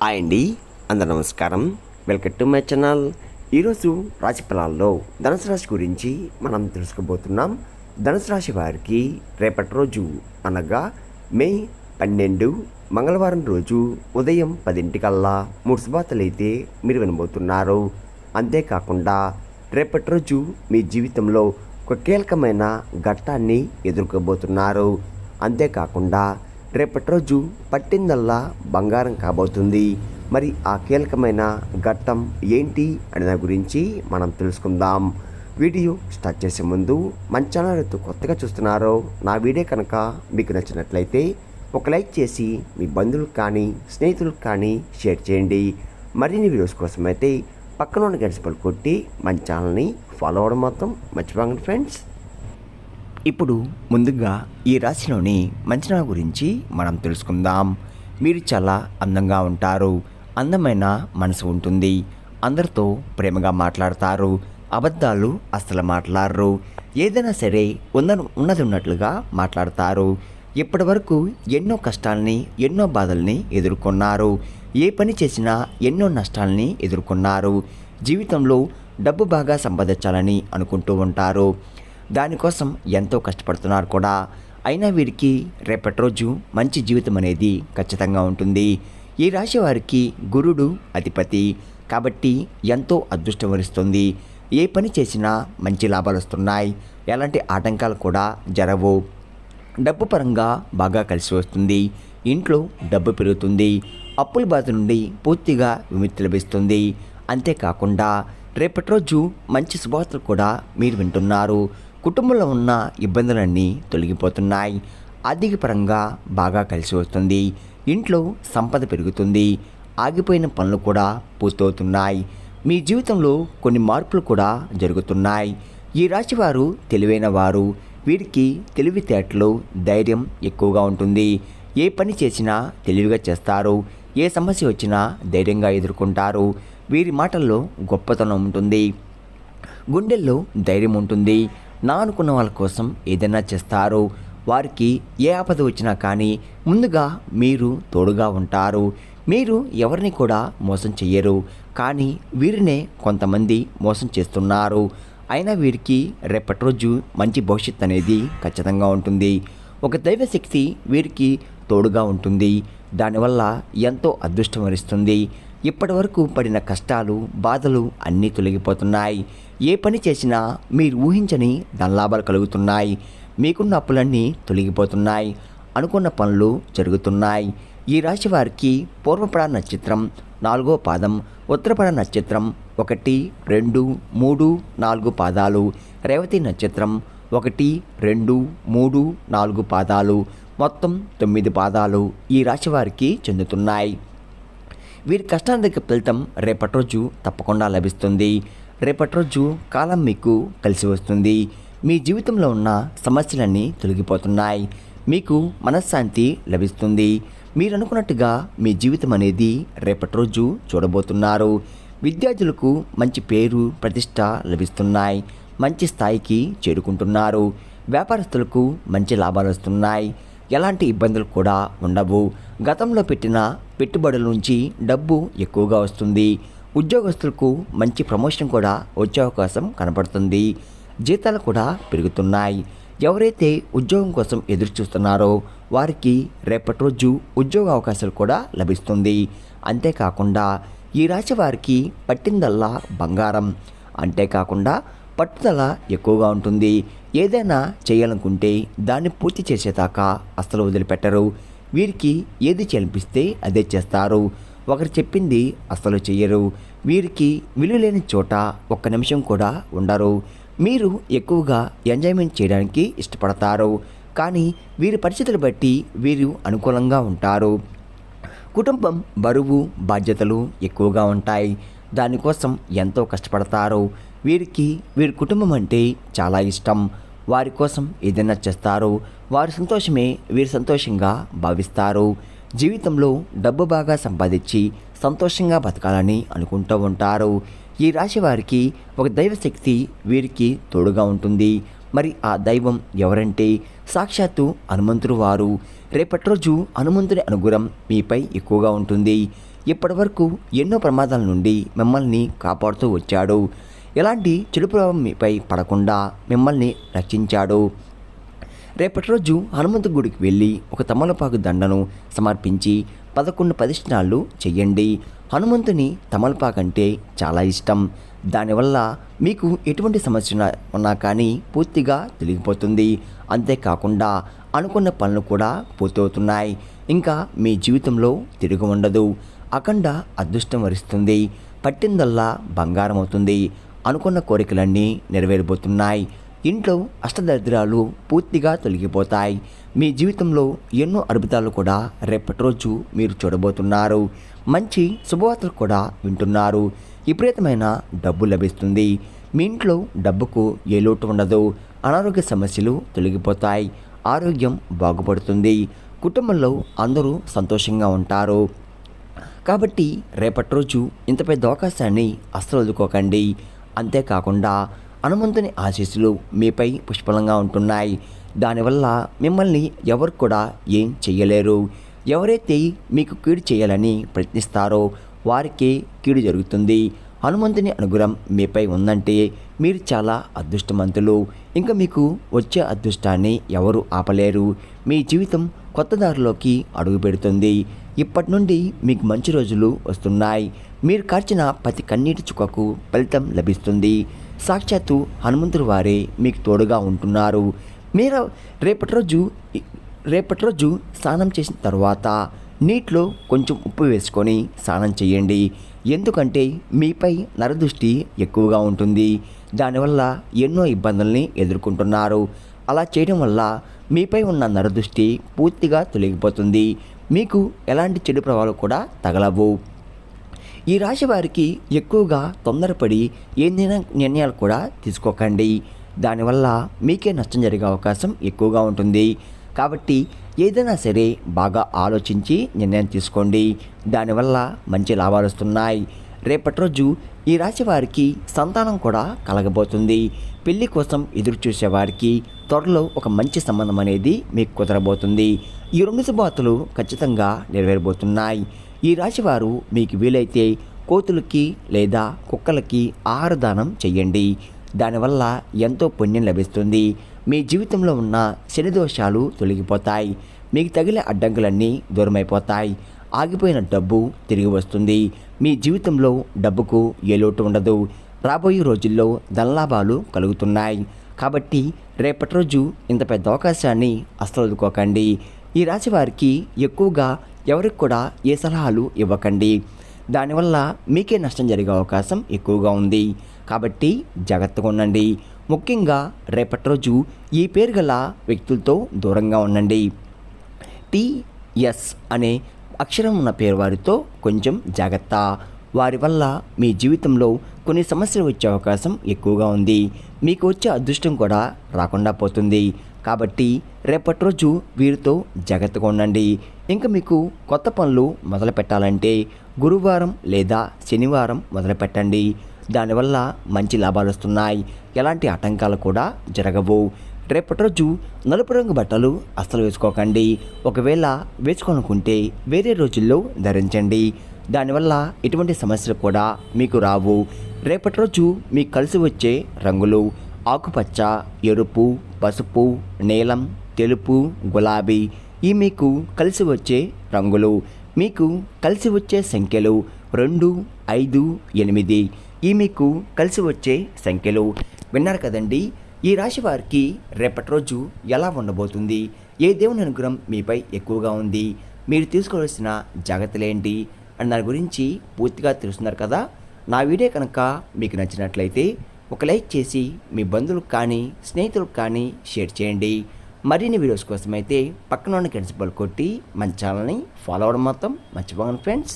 Hi అండి, అందరూ నమస్కారం. Welcome to my channel. ఈరోజు రాశి ఫలాల్లో ధనుసు రాశి గురించి మనం తెలుసుకోబోతున్నాం. ధనుసు రాశి వారికి రేపటి రోజు అనగా మే 12 మంగళవారం రోజు ఉదయం 10 3 శుభార్తలు అయితే మీరు వినబోతున్నారు. అంతేకాకుండా రేపటి రోజు మీ జీవితంలో ఒక కీలకమైన ఘట్టాన్ని ఎదుర్కోబోతున్నారు. అంతేకాకుండా రేపటి రోజు పట్టిందల్లా బంగారం కాబోతుంది. మరి ఆ కీలకమైన ఘట్టం ఏంటి అనే దాని గురించి మనం తెలుసుకుందాం. వీడియో స్టార్ట్ చేసే ముందు మన ఛానల్ కొత్తగా చూస్తున్నారో నా వీడియో కనుక మీకు నచ్చినట్లయితే ఒక లైక్ చేసి మీ బంధువులకు కానీ స్నేహితులకు కానీ షేర్ చేయండి. మరిన్ని వీడియోస్ కోసం అయితే పక్కన ఉన్న గంట సింబల్ కొట్టి మన ఛానల్ని ఫాలో అవ్వడం మాత్రం మర్చిపోకండి ఫ్రెండ్స్. ఇప్పుడు ముందుగా ఈ రాశిలోని మంచినాల గురించి మనం తెలుసుకుందాం. మీరు చాలా అందంగా ఉంటారు. అందమైన మనసు ఉంటుంది. అందరితో ప్రేమగా మాట్లాడతారు. అబద్ధాలు అస్సలు మాట్లాడరు. ఏదైనా సరే ఉన్నది ఉన్నట్లుగా మాట్లాడతారు. ఇప్పటి వరకు ఎన్నో కష్టాలని ఎన్నో బాధల్ని ఎదుర్కొన్నారు. ఏ పని చేసినా ఎన్నో నష్టాలని ఎదుర్కొన్నారు. జీవితంలో డబ్బు బాగా సంపాదించాలని అనుకుంటూ ఉంటారు. దానికోసం ఎంతో కష్టపడుతున్నారు కూడా. అయినా వీరికి రేపటి రోజు మంచి జీవితం అనేది ఖచ్చితంగా ఉంటుంది. ఈ రాశి వారికి గురుడు అధిపతి కాబట్టి ఎంతో అదృష్టం వరిస్తుంది. ఏ పని చేసినా మంచి లాభాలు వస్తున్నాయి. ఎలాంటి ఆటంకాలు కూడా జరగవు. డబ్బు పరంగా బాగా కలిసి వస్తుంది. ఇంట్లో డబ్బు పెరుగుతుంది. అప్పుల బాధ నుండి పూర్తిగా విముక్తి లభిస్తుంది. అంతేకాకుండా రేపటి రోజు మంచి శుభవార్తలు కూడా మీరు వింటున్నారు. కుటుంబంలో ఉన్న ఇబ్బందులన్నీ తొలగిపోతున్నాయి. ఆర్థిక పరంగా బాగా కలిసి వస్తుంది. ఇంట్లో సంపద పెరుగుతుంది. ఆగిపోయిన పనులు కూడా పూర్తవుతున్నాయి. మీ జీవితంలో కొన్ని మార్పులు కూడా జరుగుతున్నాయి. ఈ రాశి వారు తెలివైన వారు. వీరికి తెలివితేటలు ధైర్యం ఎక్కువగా ఉంటుంది. ఏ పని చేసినా తెలివిగా చేస్తారు. ఏ సమస్య వచ్చినా ధైర్యంగా ఎదుర్కొంటారు. వీరి మాటల్లో గొప్పతనం ఉంటుంది. గుండెల్లో ధైర్యం ఉంటుంది. నా అనుకున్న వాళ్ళ కోసం ఏదైనా చేస్తారు. వారికి ఏ ఆపద వచ్చినా కానీ ముందుగా మీరు తోడుగా ఉంటారు. మీరు ఎవరిని కూడా మోసం చెయ్యరు. కానీ వీరినే కొంతమంది మోసం చేస్తున్నారు. అయినా వీరికి రేపటి రోజు మంచి భవిష్యత్తు అనేది ఖచ్చితంగా ఉంటుంది. ఒక దైవశక్తి వీరికి తోడుగా ఉంటుంది. దానివల్ల ఎంతో అదృష్టం వరిస్తుంది. ఇప్పటి వరకు పడిన కష్టాలు బాధలు అన్నీ తొలగిపోతున్నాయి. ఏ పని చేసినా మీరు ఊహించని ధనలాభాలు కలుగుతున్నాయి. మీకున్న అప్పులన్నీ తొలగిపోతున్నాయి. అనుకున్న పనులు జరుగుతున్నాయి. ఈ రాశి వారికి పూర్వపడ నక్షత్రం 4వ పాదం, ఉత్తరపడ నక్షత్రం 1, 2, 3, 4 పాదాలు, రేవతి నక్షత్రం 1, 2, 3, 4 పాదాలు, మొత్తం 9 పాదాలు ఈ రాశి వారికి చెందుతున్నాయి. వీరి కష్టానికి ఫలితం రేపటి రోజు తప్పకుండా లభిస్తుంది. రేపటి రోజు కాలం మీకు కలిసి వస్తుంది. మీ జీవితంలో ఉన్న సమస్యలన్నీ తొలగిపోతున్నాయి. మీకు మనశ్శాంతి లభిస్తుంది. మీరు అనుకున్నట్టుగా మీ జీవితం అనేది రేపటి రోజు చూడబోతున్నారు. విద్యార్థులకు మంచి పేరు ప్రతిష్ట లభిస్తున్నాయి. మంచి స్థాయికి చేరుకుంటున్నారు. వ్యాపారస్తులకు మంచి లాభాలు వస్తున్నాయి. ఎలాంటి ఇబ్బందులు కూడా ఉండవు. గతంలో పెట్టిన పెట్టుబడుల నుంచి డబ్బు ఎక్కువగా వస్తుంది. ఉద్యోగస్తులకు మంచి ప్రమోషన్ కూడా వచ్చే అవకాశం కనబడుతుంది. జీతాలు కూడా పెరుగుతున్నాయి. ఎవరైతే ఉద్యోగం కోసం ఎదురు చూస్తున్నారో వారికి రేపటి రోజు ఉద్యోగ అవకాశాలు కూడా లభిస్తుంది. అంతేకాకుండా ఈ రాశి వారికి పట్టిందల్లా బంగారం. అంతేకాకుండా పట్టుదల ఎక్కువగా ఉంటుంది. ఏదైనా చేయాలనుకుంటే దాన్ని పూర్తి చేసేదాకా అస్సలు వదిలిపెట్టరు. వీరికి ఏది చేయాలనిపిస్తే అదే చేస్తారు. ఒకరు చెప్పింది అస్సలు చెయ్యరు. వీరికి విలువ లేని చోట ఒక్క నిమిషం కూడా ఉండరు. మీరు ఎక్కువగా ఎంజాయ్మెంట్ చేయడానికి ఇష్టపడతారు. కానీ వీరి పరిస్థితులు బట్టి వీరు అనుకూలంగా ఉంటారు. కుటుంబం బరువు బాధ్యతలు ఎక్కువగా ఉంటాయి. దానికోసం ఎంతో కష్టపడతారు. వీరి కుటుంబం అంటే చాలా ఇష్టం. వారి కోసం ఏదైనా చేస్తారు. వారి సంతోషమే వీరి సంతోషంగా భావిస్తారు. జీవితంలో డబ్బు బాగా సంపాదించి సంతోషంగా బతకాలని అనుకుంటూ ఉంటారు. ఈ రాశి వారికి ఒక దైవశక్తి వీరికి తోడుగా ఉంటుంది. మరి ఆ దైవం ఎవరంటే సాక్షాత్తు హనుమంతుడు వారు. రేపటి రోజు హనుమంతుడి అనుగ్రహం మీపై ఎక్కువగా ఉంటుంది. ఇప్పటివరకు ఎన్నో ప్రమాదాల నుండి మిమ్మల్ని కాపాడుతూ వచ్చాడు. ఎలాంటి చెడు ప్రభావం మీపై పడకుండా మిమ్మల్ని రక్షించాడు. రేపటి రోజు హనుమంతు గుడికి వెళ్ళి ఒక తమలపాకు దండను సమర్పించి 11 ప్రదక్షిణాలు చెయ్యండి. హనుమంతుని తమలపాకు అంటే చాలా ఇష్టం. దానివల్ల మీకు ఎటువంటి సమస్య ఉన్నా కానీ పూర్తిగా తొలగిపోతుంది. అంతేకాకుండా అనుకున్న పనులు కూడా పూర్తవుతున్నాయి. ఇంకా మీ జీవితంలో తిరుగు ఉండదు. అఖండ అదృష్టం వరిస్తుంది. పట్టిందల్లా బంగారం అవుతుంది. అనుకున్న కోరికలన్నీ నెరవేరబోతున్నాయి. ఇంట్లో అష్టదరిద్రాలు పూర్తిగా తొలగిపోతాయి. మీ జీవితంలో ఎన్నో అద్భుతాలు కూడా రేపటి రోజు మీరు చూడబోతున్నారు. మంచి శుభవార్తలు కూడా వింటున్నారు. విపరీతమైన డబ్బు లభిస్తుంది. మీ ఇంట్లో డబ్బుకు ఏ లోటు ఉండదు. అనారోగ్య సమస్యలు తొలగిపోతాయి. ఆరోగ్యం బాగుపడుతుంది. కుటుంబంలో అందరూ సంతోషంగా ఉంటారు. కాబట్టి రేపటి రోజు ఇంత పెద్ద అవకాశాన్ని అస్సలు వదులుకోకండి. అంతేకాకుండా హనుమంతుని ఆశీస్సులు మీపై పుష్కలంగా ఉంటున్నాయి. దానివల్ల మిమ్మల్ని ఎవరు కూడా ఏం చెయ్యలేరు. ఎవరైతే మీకు కీడు చేయాలని ప్రయత్నిస్తారో వారికే కీడు జరుగుతుంది. హనుమంతుని అనుగ్రహం మీపై ఉందంటే మీరు చాలా అదృష్టవంతులు. ఇంకా మీకు వచ్చే అదృష్టాన్ని ఎవరు ఆపలేరు. మీ జీవితం కొత్త దారిలోకి అడుగు పెడుతుంది. ఇప్పటి నుండి మీకు మంచి రోజులు వస్తున్నాయి. మీరు కార్చిన ప్రతి కన్నీటి చుక్కకు ఫలితం లభిస్తుంది. సాక్షాత్తు హనుమంతుడి వారే మీకు తోడుగా ఉంటున్నారు. మీరు రేపటి రోజు స్నానం చేసిన తర్వాత నీటిలో కొంచెం ఉప్పు వేసుకొని స్నానం చేయండి. ఎందుకంటే మీపై నరదృష్టి ఎక్కువగా ఉంటుంది. దానివల్ల ఎన్నో ఇబ్బందుల్ని ఎదుర్కొంటున్నారు. అలా చేయడం వల్ల మీపై ఉన్న నరదృష్టి పూర్తిగా తొలగిపోతుంది. మీకు ఎలాంటి చెడు ప్రభావాలు కూడా తగలవు. ఈ రాశి వారికి ఎక్కువగా తొందరపడి ఏదైనా నిర్ణయాలు కూడా తీసుకోకండి. దానివల్ల మీకే నష్టం జరిగే అవకాశం ఎక్కువగా ఉంటుంది. కాబట్టి ఏదైనా సరే బాగా ఆలోచించి నిర్ణయం తీసుకోండి. దానివల్ల మంచి లాభాలు వస్తున్నాయి. రేపటి రోజు ఈ రాశి వారికి సంతానం కూడా కలగబోతుంది. పెళ్లి కోసం ఎదురు చూసేవారికి త్వరలో ఒక మంచి సంబంధం అనేది మీకు కుదరబోతుంది. ఈ 2 శుభవార్తలు ఖచ్చితంగా నెరవేరబోతున్నాయి. ఈ రాశివారు మీకు వీలైతే కోతులకి లేదా కుక్కలకి ఆహార దానం చెయ్యండి. దానివల్ల ఎంతో పుణ్యం లభిస్తుంది. మీ జీవితంలో ఉన్న శని దోషాలు తొలగిపోతాయి. మీకు తగిలే అడ్డంకులన్నీ దూరమైపోతాయి. ఆగిపోయిన డబ్బు తిరిగి వస్తుంది. మీ జీవితంలో డబ్బుకు ఏ లోటు ఉండదు. రాబోయే రోజుల్లో ధనలాభాలు కలుగుతున్నాయి. కాబట్టి రేపటి రోజు ఇంత పెద్ద అవకాశాన్ని అస్సలు వదులుకోకండి. ఈ రాశి వారికి ఎక్కువగా ఎవరికి కూడా ఏ సలహాలు ఇవ్వకండి. దానివల్ల మీకే నష్టం జరిగే అవకాశం ఎక్కువగా ఉంది. కాబట్టి జాగ్రత్తగా ఉండండి. ముఖ్యంగా రేపటి రోజు ఈ పేరు గల వ్యక్తులతో దూరంగా ఉండండి. టిఎస్ అనే అక్షరం ఉన్న పేరు వారితో కొంచెం జాగ్రత్త. వారి వల్ల మీ జీవితంలో కొన్ని సమస్యలు వచ్చే అవకాశం ఎక్కువగా ఉంది. మీకు వచ్చే అదృష్టం కూడా రాకుండా పోతుంది. కాబట్టి రేపటి రోజు వీరితో జాగ్రత్తగా ఉండండి. ఇంకా మీకు కొత్త పనులు మొదలు పెట్టాలంటే గురువారం లేదా శనివారం మొదలు పెట్టండి. దానివల్ల మంచి లాభాలు వస్తున్నాయి. ఎలాంటి ఆటంకాలు కూడా జరగవు. రేపటి రోజు నలుపు రంగు బట్టలు అస్సలు వేసుకోకండి. ఒకవేళ వేసుకోనుకుంటే వేరే రోజుల్లో ధరించండి. దానివల్ల ఎటువంటి సమస్యలు కూడా మీకు రావు. రేపటి రోజు మీకు కలిసి వచ్చే రంగులు ఆకుపచ్చ, ఎరుపు, పసుపు, నీలం, తెలుపు, గులాబీ. ఈ మీకు కలిసి వచ్చే రంగులు. మీకు కలిసి వచ్చే సంఖ్యలు 2, 5, 8. ఈ మీకు కలిసి వచ్చే సంఖ్యలు. విన్నారు కదండి. ఈ రాశి వారికి రేపటి రోజు ఎలా ఉండబోతుంది, ఏ దేవుని అనుగ్రహం మీపై ఎక్కువగా ఉంది, మీరు తీసుకోవాల్సిన జాగ్రత్తలు ఏంటి అని దాని గురించి పూర్తిగా తెలుస్తున్నారు కదా. నా వీడియో కనుక మీకు నచ్చినట్లయితే ఒక లైక్ చేసి మీ బంధువులకు కానీ స్నేహితులకు కానీ షేర్ చేయండి. మరిన్ని వీడియోస్ కోసం అయితే పక్కన ఉన్న గంట సింబల్ కొట్టి మన ఛానల్ని ఫాలో అవ్వడం మాత్రం మర్చిపోకండి ఫ్రెండ్స్.